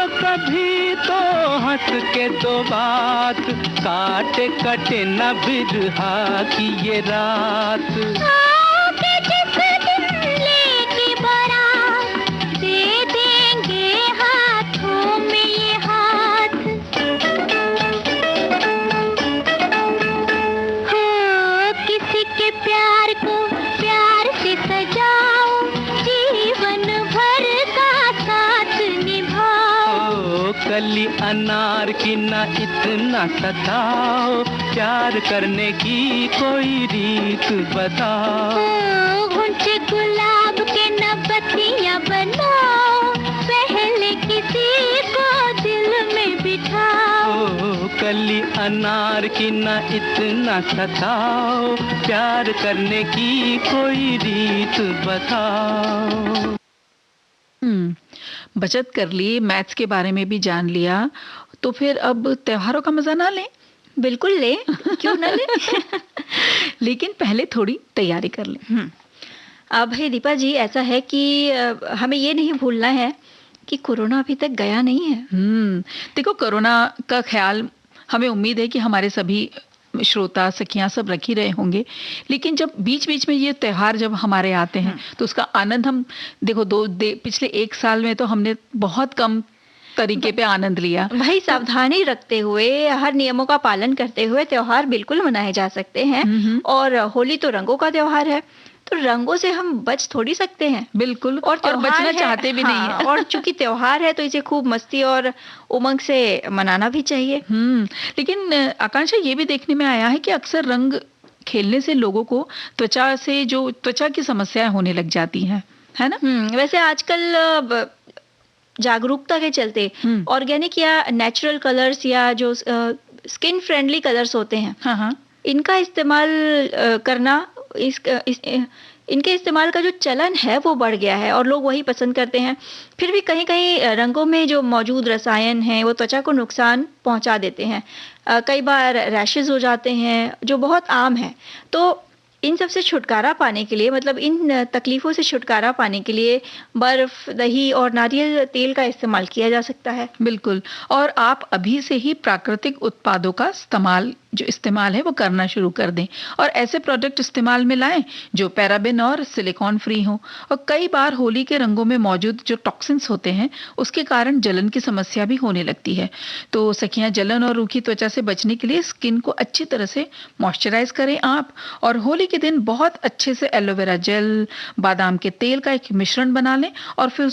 कभी तो हंस के दो बात, काटे कटे न बिरहा की ये रात। आओगे जिस दिन लेके बारात, दे देंगे हाथों में ये हाथ। हो किसी के प्यार को प्यार से सजाओ, जीवन भर का साथ निभाओ। कली अनार की न इतना सताओ, प्यार करने की कोई रीत बताओ। ऊंचे गुलाब के न बत्तियां बनाओ, पहले किसी को दिल में बिठाओ। कली अनार की ना इतना सताओ, प्यार करने की कोई रीत बताओ। बचत कर ली, मैथ्स के बारे में भी जान लिया, तो फिर अब त्योहारों का मजा ना लें? बिल्कुल ले, क्यों ना ले। लेकिन पहले थोड़ी तैयारी कर लें। अब है दीपा जी, ऐसा है कि हमें ये नहीं भूलना है कि कोरोना अभी तक गया नहीं है। देखो, कोरोना का ख्याल हमें उम्मीद है कि हमारे सभी श्रोता सखियां सब रख ही रहे होंगे, लेकिन जब बीच बीच में ये त्योहार जब हमारे आते हैं तो उसका आनंद हम देखो पिछले 1 साल में तो हमने बहुत कम तरीके पे आनंद लिया। भाई सावधानी रखते हुए, हर नियमों का पालन करते हुए त्योहार बिल्कुल मनाए जा सकते हैं। और होली तो रंगों का त्योहार है, तो रंगों से हम बच थोड़ी सकते हैं। बिल्कुल, और बचना चाहते भी नहीं है। और चूंकि त्योहार है तो इसे खूब मस्ती और उमंग से मनाना भी चाहिए। लेकिन आकांक्षा, ये भी देखने में आया है कि अक्सर रंग खेलने से लोगों को त्वचा की समस्याएं होने लग जाती हैं, है ना? वैसे आजकल जागरूकता के चलते ऑर्गेनिक या नेचुरल कलर्स या जो स्किन फ्रेंडली कलर्स होते हैं, हाँ, इनका इस्तेमाल करना, इनके इस्तेमाल का जो चलन है वो बढ़ गया है और लोग वही पसंद करते हैं। फिर भी कहीं कहीं रंगों में जो मौजूद रसायन हैं वो त्वचा को नुकसान पहुंचा देते हैं। कई बार रैशेज हो जाते हैं, जो बहुत आम है। तो इन सब से छुटकारा पाने के लिए, मतलब इन तकलीफों से छुटकारा पाने के लिए बर्फ, दही और नारियल तेल का इस्तेमाल किया जा सकता है। बिल्कुल, और आप अभी से ही प्राकृतिक उत्पादों का इस्तेमाल है वो करना शुरू कर दें और ऐसे प्रोडक्ट इस्तेमाल में लाएं जो पैराबेन और सिलिकॉन फ्री हो। और कई बार होली के रंगों में मौजूद जो टॉक्सिन्स होते हैं उसके कारण जलन की समस्या भी होने लगती है। तो सखियां, जलन और रूखी त्वचा से बचने के लिए स्किन को अच्छी तरह से मॉइस्चराइज करें आप, और होली के दिन बहुत अच्छे से एलोवेरा जेल, बादाम के तेल का एक मिश्रण बना लें और फिर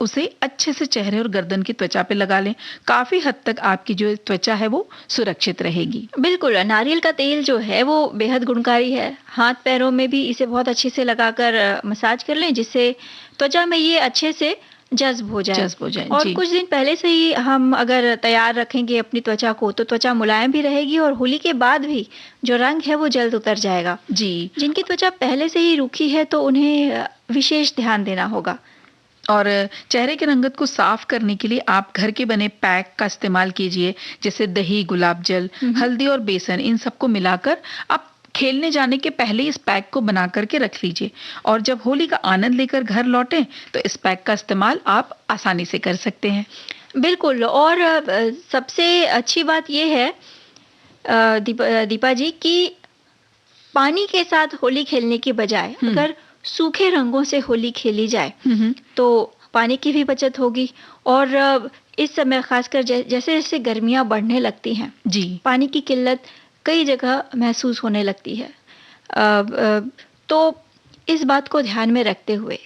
उसे अच्छे से चेहरे और गर्दन की त्वचा पे लगा लें। काफी हद तक आपकी जो त्वचा है वो सुरक्षित रहेगी। बिल्कुल, नारियल का तेल जो है वो बेहद गुणकारी है। हाथ पैरों में भी इसे बहुत अच्छे से लगाकर मसाज कर लें, जिससे त्वचा में ये अच्छे से जज्ब हो जाए। और जी। कुछ दिन पहले से ही हम अगर तैयार रखेंगे अपनी त्वचा को तो त्वचा मुलायम भी रहेगी और होली के बाद भी जो रंग है वो जल्द उतर जाएगा। जी। जिनकी त्वचा पहले से ही रूखी है तो उन्हें विशेष ध्यान देना होगा। और चेहरे के रंगत को साफ करने के लिए आप घर के बने पैक का इस्तेमाल कीजिए, जैसे दही, गुलाब जल, हल्दी और बेसन, इन सबको मिलाकर आप खेलने जाने के पहले इस पैक को बना करके रख लीजिए और जब होली का आनंद लेकर घर लौटें तो इस पैक का इस्तेमाल आप आसानी से कर सकते हैं। बिल्कुल, और सबसे अच्छी बात यह है दीपा जी कि पानी के साथ होली खेलने की बजाय अगर सूखे रंगों से होली खेली जाए तो पानी की भी बचत होगी। और इस समय खासकर जैसे जैसे गर्मियां बढ़ने लगती हैं जी, पानी की किल्लत कई जगह महसूस होने लगती है। तो इस बात को ध्यान में रखते हुए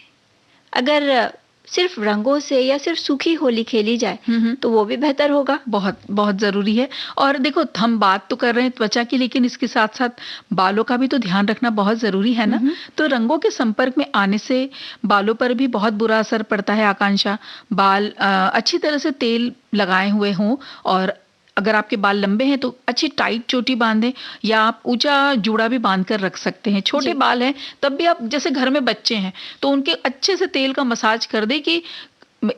अगर सिर्फ रंगों से या सिर्फ सूखी होली खेली जाए तो वो भी बेहतर होगा। बहुत बहुत जरूरी है। और देखो, हम बात तो कर रहे हैं त्वचा की, लेकिन इसके साथ साथ बालों का भी तो ध्यान रखना बहुत जरूरी है ना। तो रंगों के संपर्क में आने से बालों पर भी बहुत बुरा असर पड़ता है। आकांक्षा, बाल अच्छी तरह से तेल लगाए हुए हों और अगर आपके बाल लंबे हैं तो अच्छी टाइट चोटी बांधें या आप ऊंचा जूड़ा भी बांध कर रख सकते हैं। छोटे बाल हैं तब भी आप, जैसे घर में बच्चे हैं तो उनके अच्छे से तेल का मसाज कर दे कि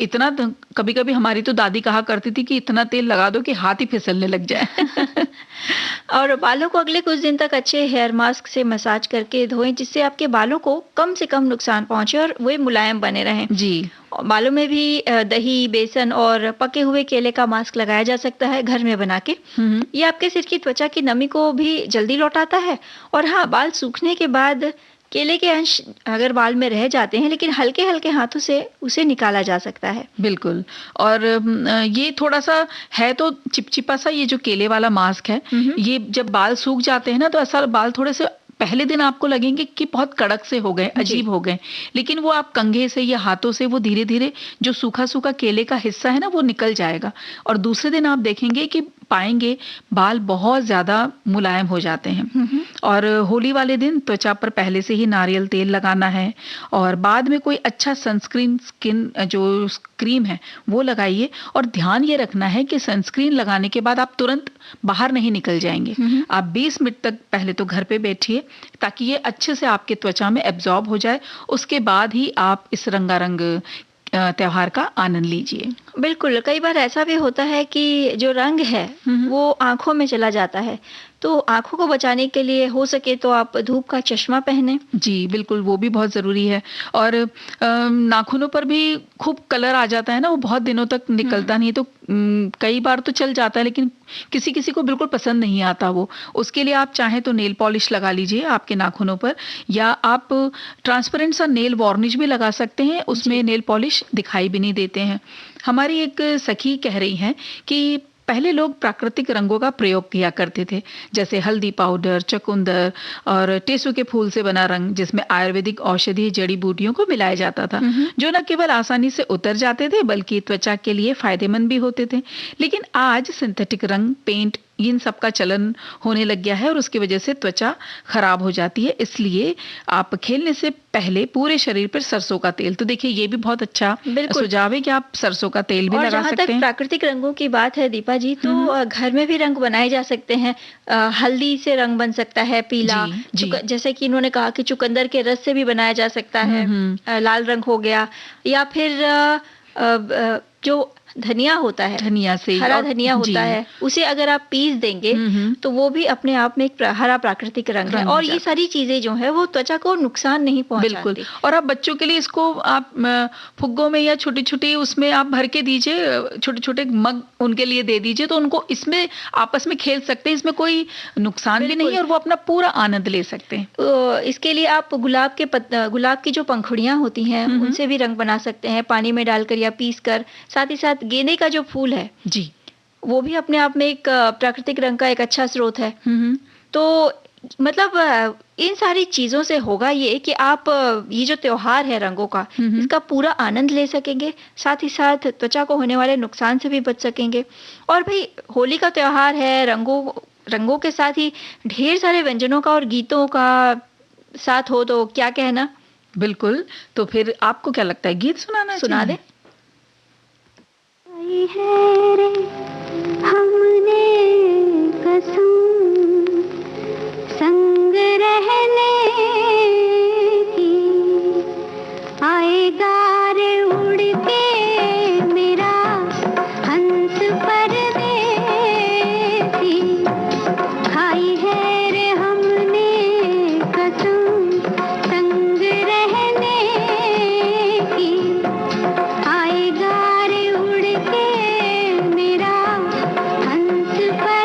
इतना, कभी कभी हमारी तो दादी कहा करती थी कि इतना तेल लगा दो कि हाथ ही फिसलने लग जाए। और बालों को अगले कुछ दिन तक अच्छे हेयर मास्क से मसाज करके धोएं, जिससे आपके बालों को कम से कम नुकसान पहुंचे और वे मुलायम बने रहें। जी। बालों में भी दही, बेसन और पके हुए केले का मास्क लगाया जा सकता है घर में बना के। ये आपके सिर की त्वचा की नमी को भी जल्दी लौटाता है। और हाँ, बाल सूखने के बाद केले के अंश अगर बाल में रह जाते हैं, लेकिन हल्के हल्के हाथों से उसे निकाला जा सकता है। बिल्कुल। और ये थोड़ा सा है तो चिपचिपा सा, ये जो केले वाला मास्क है, ये जब बाल सूख जाते हैं ना तो ऐसा बाल थोड़े से पहले दिन आपको लगेंगे कि बहुत कड़क से हो गए, अजीब हो गए, लेकिन वो आप कंघे से या हाथों से वो धीरे धीरे जो सूखा सूखा केले का हिस्सा है ना वो निकल जाएगा और दूसरे दिन आप देखेंगे कि पाएंगे बाल बहुत ज्यादा मुलायम हो जाते हैं। और होली वाले दिन त्वचा पर पहले से ही नारियल तेल लगाना है और बाद में कोई अच्छा सनस्क्रीन स्किन जो क्रीम है वो लगाइए। और ध्यान ये रखना है कि सनस्क्रीन लगाने के बाद आप तुरंत बाहर नहीं निकल जाएंगे। आप 20 मिनट तक पहले तो घर पे बैठिए ताकि ये अच्छे से आपके त्वचा में एब्जॉर्ब हो जाए, उसके बाद ही आप इस रंगारंग त्योहार का आनंद लीजिए। बिल्कुल, कई बार ऐसा भी होता है कि जो रंग है वो आंखों में चला जाता है, तो आंखों को बचाने के लिए हो सके तो आप धूप का चश्मा पहने। जी बिल्कुल, वो भी बहुत ज़रूरी है। और नाखूनों पर भी खूब कलर आ जाता है ना, वो बहुत दिनों तक निकलता नहीं, तो कई बार तो चल जाता है लेकिन किसी किसी को बिल्कुल पसंद नहीं आता वो। उसके लिए आप चाहें तो नेल पॉलिश लगा लीजिए आपके नाखूनों पर, या आप ट्रांसपेरेंट सा नेल वार्निश भी लगा सकते हैं, उसमें नेल पॉलिश दिखाई भी नहीं देते हैं। हमारी एक सखी कह रही हैं कि पहले लोग प्राकृतिक रंगों का प्रयोग किया करते थे, जैसे हल्दी पाउडर, चुकंदर और टेसू के फूल से बना रंग जिसमें आयुर्वेदिक औषधि जड़ी बूटियों को मिलाया जाता था, जो न केवल आसानी से उतर जाते थे बल्कि त्वचा के लिए फायदेमंद भी होते थे। लेकिन आज सिंथेटिक रंग, पेंट, इन सब का चलन होने लग गया है और उसकी वजह से त्वचा खराब हो जाती है। इसलिए आप खेलने से पहले पूरे शरीर पर सरसों का तेल, तो देखिए ये भी बहुत अच्छा सुझाव है कि आप सरसों का तेल भी और लगा जहाँ सकते तक हैं। प्राकृतिक रंगों की बात है दीपा जी, तो घर में भी रंग बनाए जा सकते हैं। हल्दी से रंग बन सकता है पीला, जी। जैसे कि इन्होंने कहा कि चुकंदर के रस से भी बनाया जा सकता है, लाल रंग हो गया, या फिर जो धनिया होता है, धनिया से, हरा धनिया होता है, उसे अगर आप पीस देंगे तो वो भी अपने आप में एक हरा प्राकृतिक रंग है। और ये सारी चीजें जो है वो त्वचा को नुकसान नहीं पहुंचाती। बिल्कुल। और आप बच्चों के लिए इसको आप फुग्गों में या छोटी छोटी उसमें आप भर के दीजिए, छोटे छोटे मग उनके लिए दे दीजिए, तो उनको इसमें आपस में खेल सकते हैं, इसमें कोई नुकसान भी नहीं है और वो अपना पूरा आनंद ले सकते हैं। इसके लिए आप गुलाब की जो पंखुड़ियां होती हैं उनसे भी रंग बना सकते हैं, पानी में डालकर या पीस कर। साथ ही साथ गेंदे का जो फूल है जी, वो भी अपने आप में एक प्राकृतिक रंग का एक अच्छा स्रोत है। तो मतलब इन सारी चीजों से होगा ये कि आप ये जो त्योहार है रंगों का, इसका पूरा आनंद ले सकेंगे, साथ ही साथ त्वचा को होने वाले नुकसान से भी बच सकेंगे। और भाई होली का त्योहार है, रंगों के साथ ही ढेर सारे व्यंजनों का और गीतों का साथ हो, तो क्या कहना। बिल्कुल, तो फिर आपको क्या लगता है, गीत सुना दे। है रे हमने कसम संग रहने की, आएगा रे उड़ के मेरा हंस परदेसी, खाई है रे हमने कसम संग रहने की, आएगा रे उड़ के मेरा हंस पर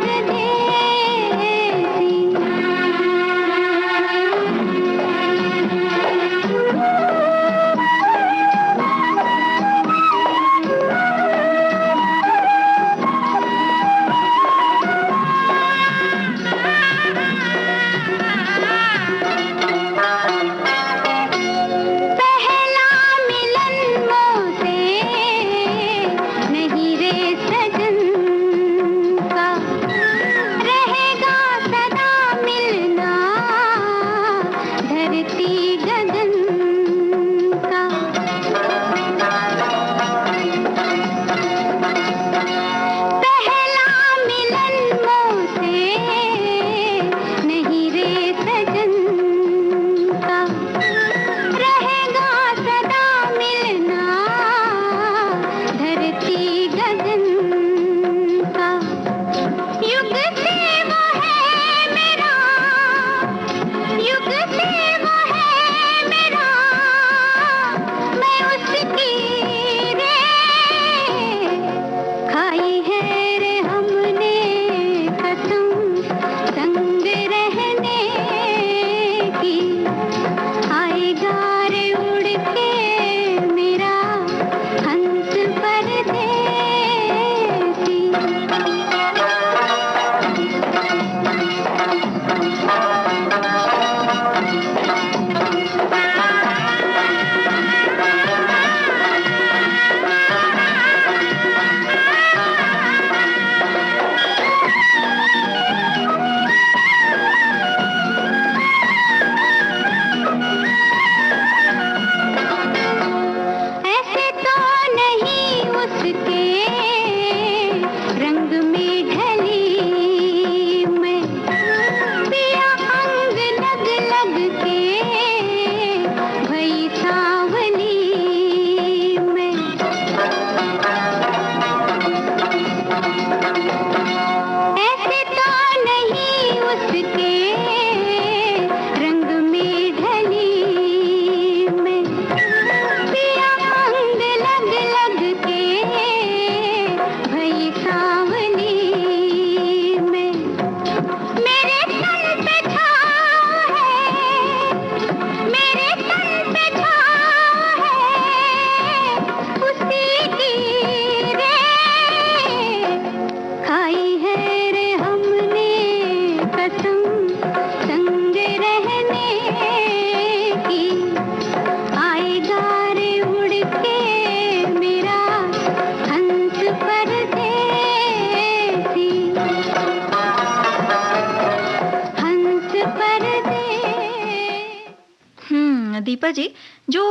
दीपा जी, जो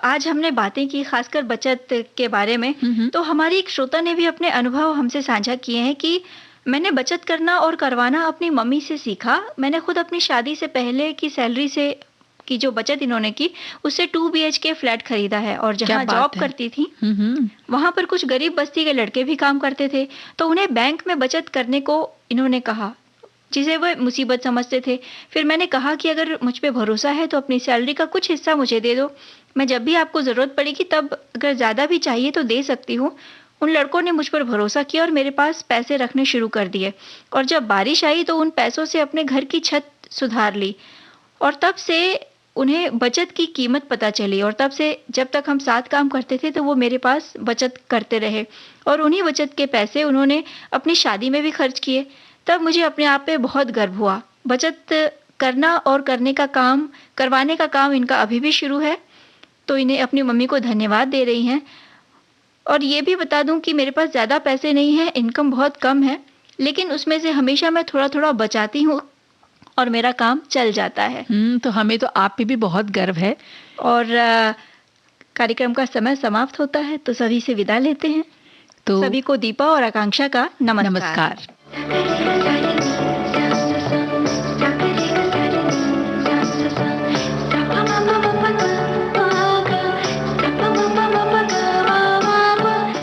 आज हमने बातें की खासकर बचत के बारे में, तो हमारी एक श्रोता ने भी अपने अनुभव हमसे साझा किए हैं कि मैंने बचत करना और करवाना अपनी मम्मी से सीखा। मैंने खुद अपनी शादी से पहले की सैलरी से की जो बचत इन्होंने की, उससे 2 BHK फ्लैट खरीदा है। और जहाँ जॉब करती थी वहां पर कुछ गरीब बस्ती के लड़के भी काम करते थे, तो उन्हें बैंक में बचत करने को इन्होंने कहा, जिसे वह मुसीबत समझते थे। फिर मैंने कहा कि अगर मुझ पे भरोसा है तो अपनी सैलरी का कुछ हिस्सा मुझे दे दो, मैं जब भी आपको ज़रूरत पड़ेगी तब अगर ज़्यादा भी चाहिए तो दे सकती हूँ। उन लड़कों ने मुझ पर भरोसा किया और मेरे पास पैसे रखने शुरू कर दिए, और जब बारिश आई तो उन पैसों से अपने घर की छत सुधार ली। और तब से उन्हें बचत की कीमत पता चली, और तब से जब तक हम साथ काम करते थे तो वो मेरे पास बचत करते रहे, और उन्हीं बचत के पैसे उन्होंने अपनी शादी में भी खर्च किए। तब मुझे अपने आप पे बहुत गर्व हुआ। बचत करना और करवाने का काम इनका अभी भी शुरू है, तो इन्हें अपनी मम्मी को धन्यवाद दे रही हैं। और ये भी बता दूं कि मेरे पास ज़्यादा पैसे नहीं हैं, इनकम बहुत कम है, लेकिन उसमें से हमेशा मैं थोड़ा थोड़ा बचाती हूँ और मेरा काम चल जाता है। तो हमें तो आप पे भी बहुत गर्व है। और कार्यक्रम का समय समाप्त होता है, तो सभी से विदा लेते हैं। तो सभी को दीपा और आकांक्षा का नमस्कार।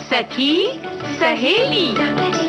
सखी सहेली।